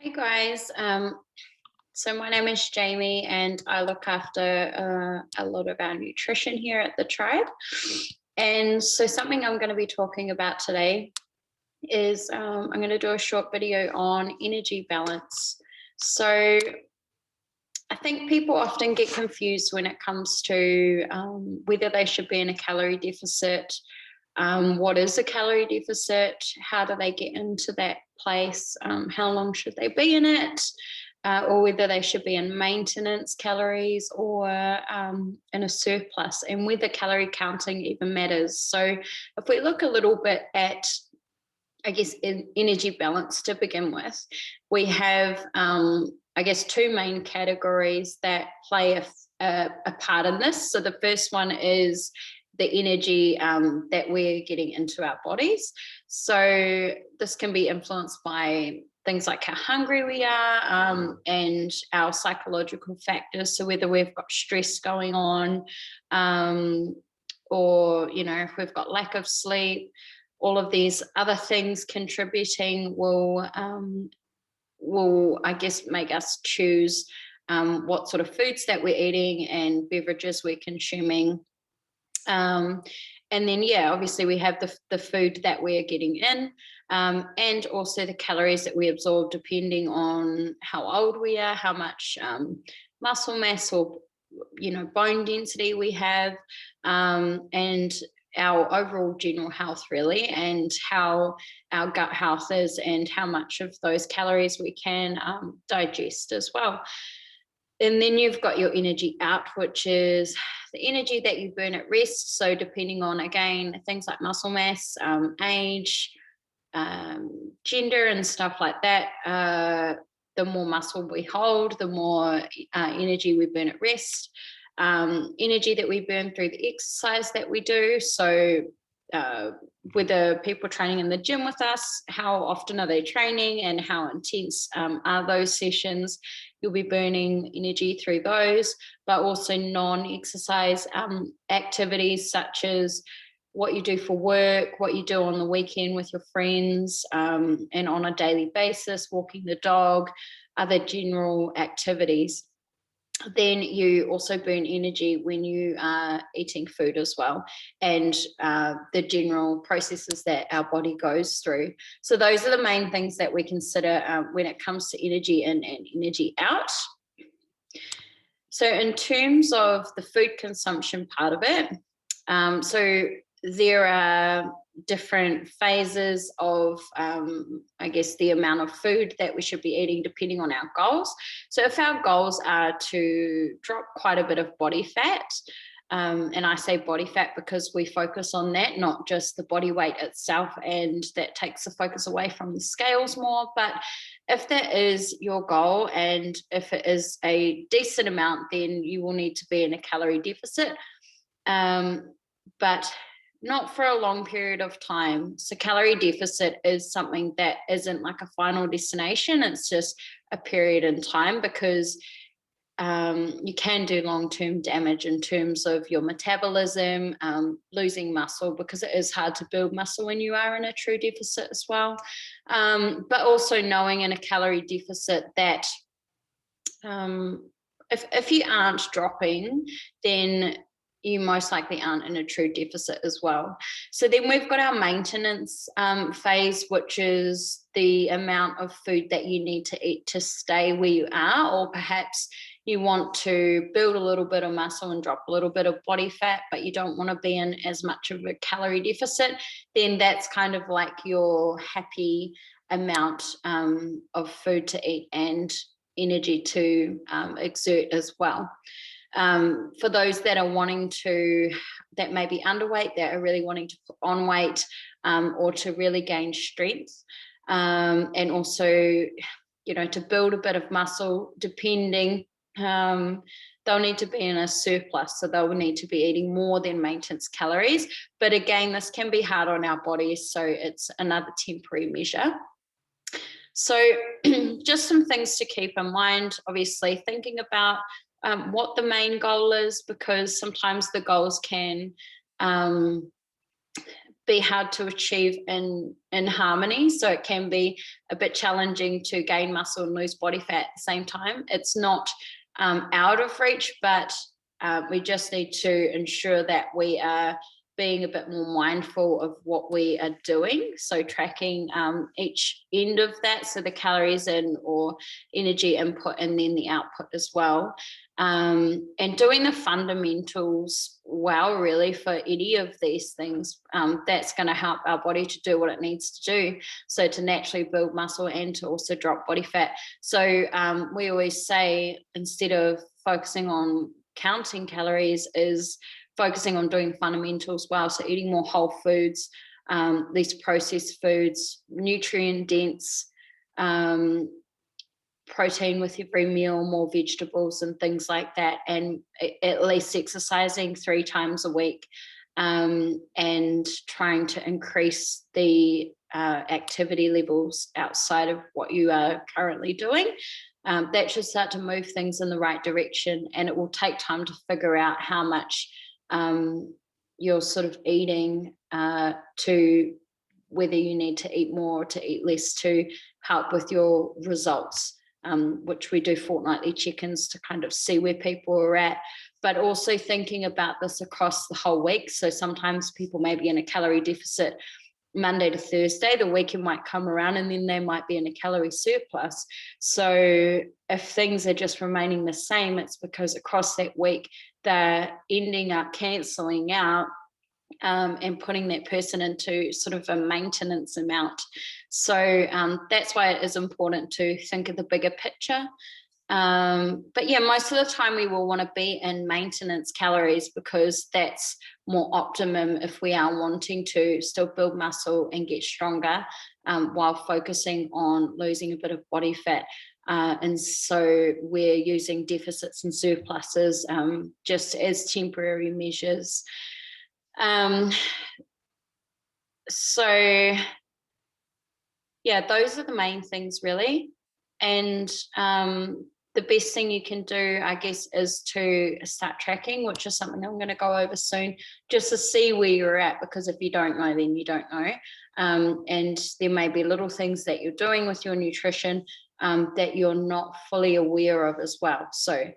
Hey guys, so my name is Jamie and I look after a lot of our nutrition here at the tribe. And so something I'm going to be talking about today is I'm going to do a short video on energy balance. So I think people often get confused when it comes to whether they should be in a calorie deficit. What is a calorie deficit? How do they get into that place? How long should they be in it? Or whether they should be in maintenance calories or in a surplus, and whether calorie counting even matters. So if we look a little bit at, I guess, energy balance to begin with, we have, I guess, two main categories that play a part in this. So the first one is the energy that we're getting into our bodies. So this can be influenced by things like how hungry we are and our psychological factors. So whether we've got stress going on or, if we've got lack of sleep, all of these other things contributing will, I guess, make us choose what sort of foods that we're eating and beverages we're consuming. And then, obviously we have the food that we're getting in and also the calories that we absorb depending on how old we are, how much muscle mass or, bone density we have, and our overall general health really, and how our gut health is and how much of those calories we can digest as well. And then you've got your energy out, which is the energy that you burn at rest. So depending on, again, things like muscle mass, age, gender and stuff like that, the more muscle we hold, the more energy we burn at rest. Energy that we burn through the exercise that we do. So with the people training in the gym with us, how often are they training and how intense are those sessions? You'll be burning energy through those, but also non-exercise activities such as what you do for work, what you do on the weekend with your friends, and on a daily basis, walking the dog, other general activities. Then you also burn energy when you are eating food as well, and the general processes that our body goes through. So those are the main things that we consider when it comes to energy in and energy out. So in terms of the food consumption part of it, so there are different phases of, I guess, the amount of food that we should be eating depending on our goals. So if our goals are to drop quite a bit of body fat, and I say body fat because we focus on that, not just the body weight itself, and that takes the focus away from the scales more. But if that is your goal and if it is a decent amount, then you will need to be in a calorie deficit. But not for a long period of time. So calorie deficit is something that isn't like a final destination. It's just a period in time, because you can do long-term damage in terms of your metabolism, losing muscle, because it is hard to build muscle when you are in a true deficit as well. But also knowing in a calorie deficit that if you aren't dropping, then you most likely aren't in a true deficit as well. So then we've got our maintenance phase, which is the amount of food that you need to eat to stay where you are, or perhaps you want to build a little bit of muscle and drop a little bit of body fat, but you don't want to be in as much of a calorie deficit. Then that's kind of like your happy amount of food to eat and energy to exert as well. For those that are that may be underweight, that are really wanting to put on weight, or to really gain strength, and also, to build a bit of muscle, depending, they'll need to be in a surplus. So they'll need to be eating more than maintenance calories. But again, this can be hard on our bodies. So it's another temporary measure. So just some things to keep in mind, obviously thinking about what the main goal is, because sometimes the goals can be hard to achieve in harmony. So it can be a bit challenging to gain muscle and lose body fat at the same time. It's not out of reach, but we just need to ensure that we are being a bit more mindful of what we are doing. So tracking each end of that, so the calories in or energy input and then the output as well. And doing the fundamentals well, really, for any of these things, that's going to help our body to do what it needs to do. So to naturally build muscle and to also drop body fat. So we always say, instead of focusing on counting calories, is focusing on doing fundamentals well. So eating more whole foods, less processed foods, nutrient dense, protein with every meal, more vegetables and things like that, and at least exercising 3 times a week, and trying to increase the activity levels outside of what you are currently doing. That should start to move things in the right direction, and it will take time to figure out how much you're sort of eating, to whether you need to eat more or to eat less to help with your results, which we do fortnightly check-ins to kind of see where people are at, but also thinking about this across the whole week. So sometimes people may be in a calorie deficit Monday to Thursday, the weekend might come around and then they might be in a calorie surplus. So if things are just remaining the same, it's because across that week they're ending up cancelling out, and putting that person into sort of a maintenance amount. So that's why it is important to think of the bigger picture. But yeah, most of the time we will want to be in maintenance calories, because that's more optimum if we are wanting to still build muscle and get stronger, while focusing on losing a bit of body fat. And so we're using deficits and surpluses just as temporary measures. So yeah, those are the main things really. And the best thing you can do, I guess, is to start tracking, which is something I'm going to go over soon, just to see where you're at, because if you don't know, then you don't know. And there may be little things that you're doing with your nutrition that you're not fully aware of as well. So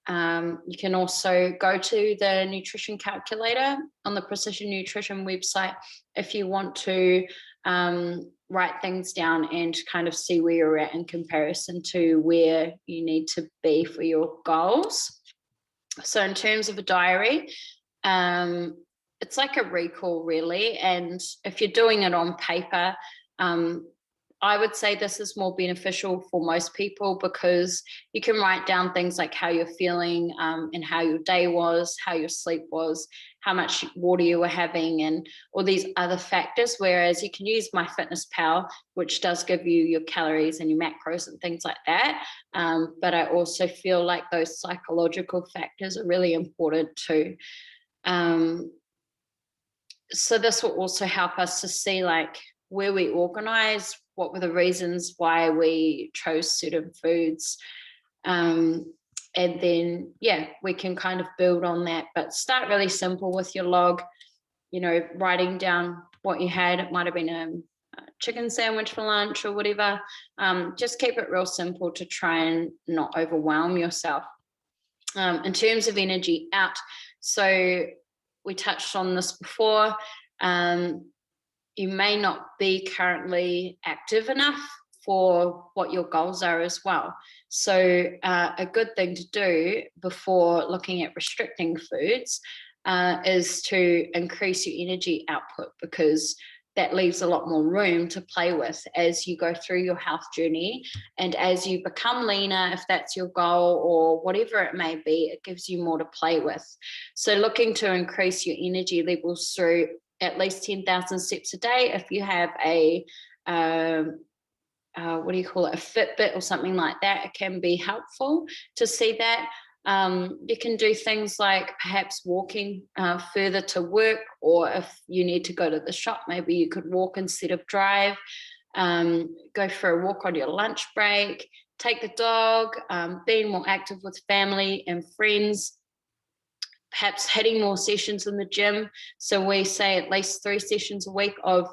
you can also go to the nutrition calculator on the Precision Nutrition website if you want to write things down and kind of see where you're at in comparison to where you need to be for your goals. So in terms of a diary, it's like a recall really. And if you're doing it on paper, I would say this is more beneficial for most people, because you can write down things like how you're feeling, and how your day was, how your sleep was, how much water you were having, and all these other factors. Whereas you can use MyFitnessPal, which does give you your calories and your macros and things like that. But I also feel like those psychological factors are really important too. So this will also help us to see like where we organize, what were the reasons why we chose certain foods. And then, yeah, we can kind of build on that, but start really simple with your log, you know, writing down what you had. It might have been a chicken sandwich for lunch or whatever. Just keep it real simple to try and not overwhelm yourself. In terms of energy out, so we touched on this before. You may not be currently active enough for what your goals are as well. So a good thing to do before looking at restricting foods is to increase your energy output, because that leaves a lot more room to play with as you go through your health journey. And as you become leaner, if that's your goal or whatever it may be, it gives you more to play with. So looking to increase your energy levels through at least 10,000 steps a day. If you have a, what do you call it, a Fitbit or something like that, it can be helpful to see that. You can do things like perhaps walking further to work, or if you need to go to the shop, maybe you could walk instead of drive. Go for a walk on your lunch break, take the dog, being more active with family and friends. perhaps hitting more sessions in the gym. So we say at least 3 sessions a week of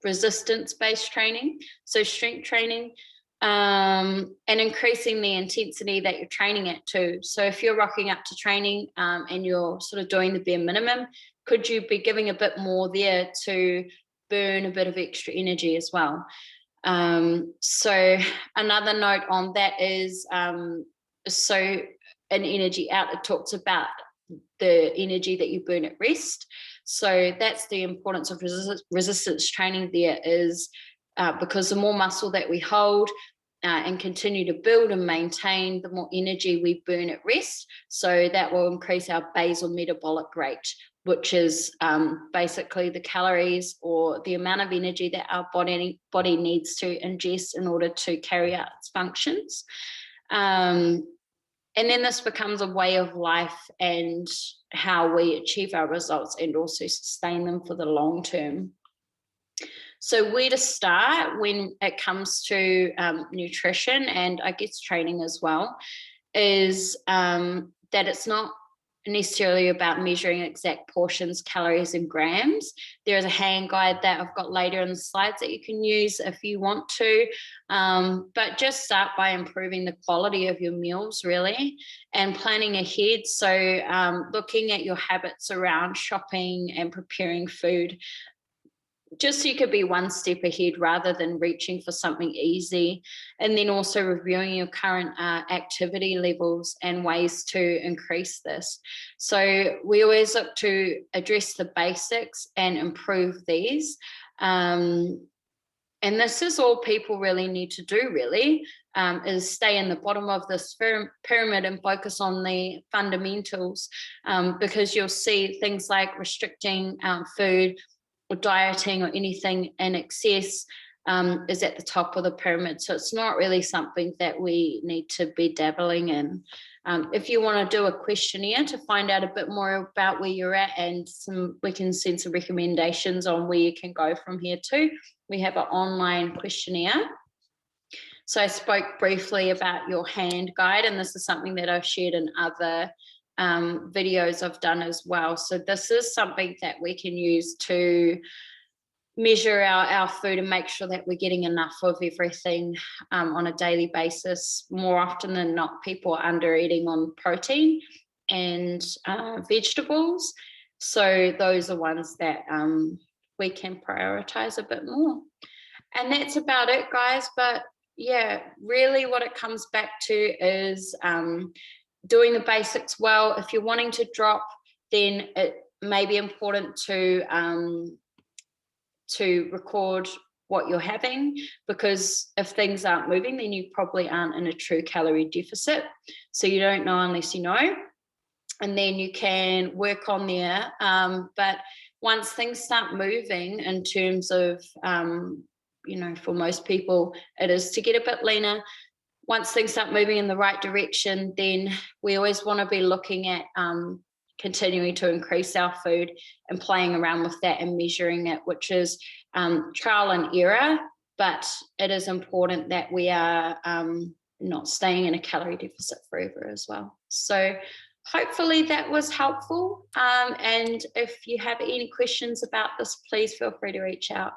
resistance-based training, so strength training, and increasing the intensity that you're training at too. So if you're rocking up to training and you're sort of doing the bare minimum, could you be giving a bit more there to burn a bit of extra energy as well? So another note on that is, so an energy out, it talks about the energy that you burn at rest. So that's the importance of resistance training there, is because the more muscle that we hold and continue to build and maintain, the more energy we burn at rest. So that will increase our basal metabolic rate, which is basically the calories or the amount of energy that our body needs to ingest in order to carry out its functions. And then this becomes a way of life and how we achieve our results and also sustain them for the long term. So where to start when it comes to nutrition, and I guess training as well, is that it's not necessarily about measuring exact portions, calories and grams. There is a hand guide that I've got later in the slides that you can use if you want to, but just start by improving the quality of your meals really and planning ahead. So looking at your habits around shopping and preparing food, just so you could be one step ahead rather than reaching for something easy. And then also reviewing your current activity levels and ways to increase this. So we always look to address the basics and improve these. And this is all people really need to do really, is stay in the bottom of this pyramid and focus on the fundamentals, because you'll see things like restricting food, or dieting or anything in excess is at the top of the pyramid. So it's not really something that we need to be dabbling in. If you want to do a questionnaire to find out a bit more about where you're at, and we can send some recommendations on where you can go from here too. We have an online questionnaire. So I spoke briefly about your hand guide, and this is something that I've shared in other videos I've done as well. So this is something that we can use to measure our food and make sure that we're getting enough of everything on a daily basis. More often than not, people are under eating on protein and vegetables. So those are ones that we can prioritize a bit more. And that's about it, guys. But yeah, really what it comes back to is doing the basics well. If you're wanting to drop, then it may be important to record what you're having, because if things aren't moving, then you probably aren't in a true calorie deficit. So you don't know unless you know, and then you can work on there. But once things start moving in terms of, for most people, it is to get a bit leaner. Once things start moving in the right direction, then we always want to be looking at continuing to increase our food and playing around with that and measuring it, which is trial and error. But it is important that we are not staying in a calorie deficit forever as well. So hopefully that was helpful. And if you have any questions about this, please feel free to reach out.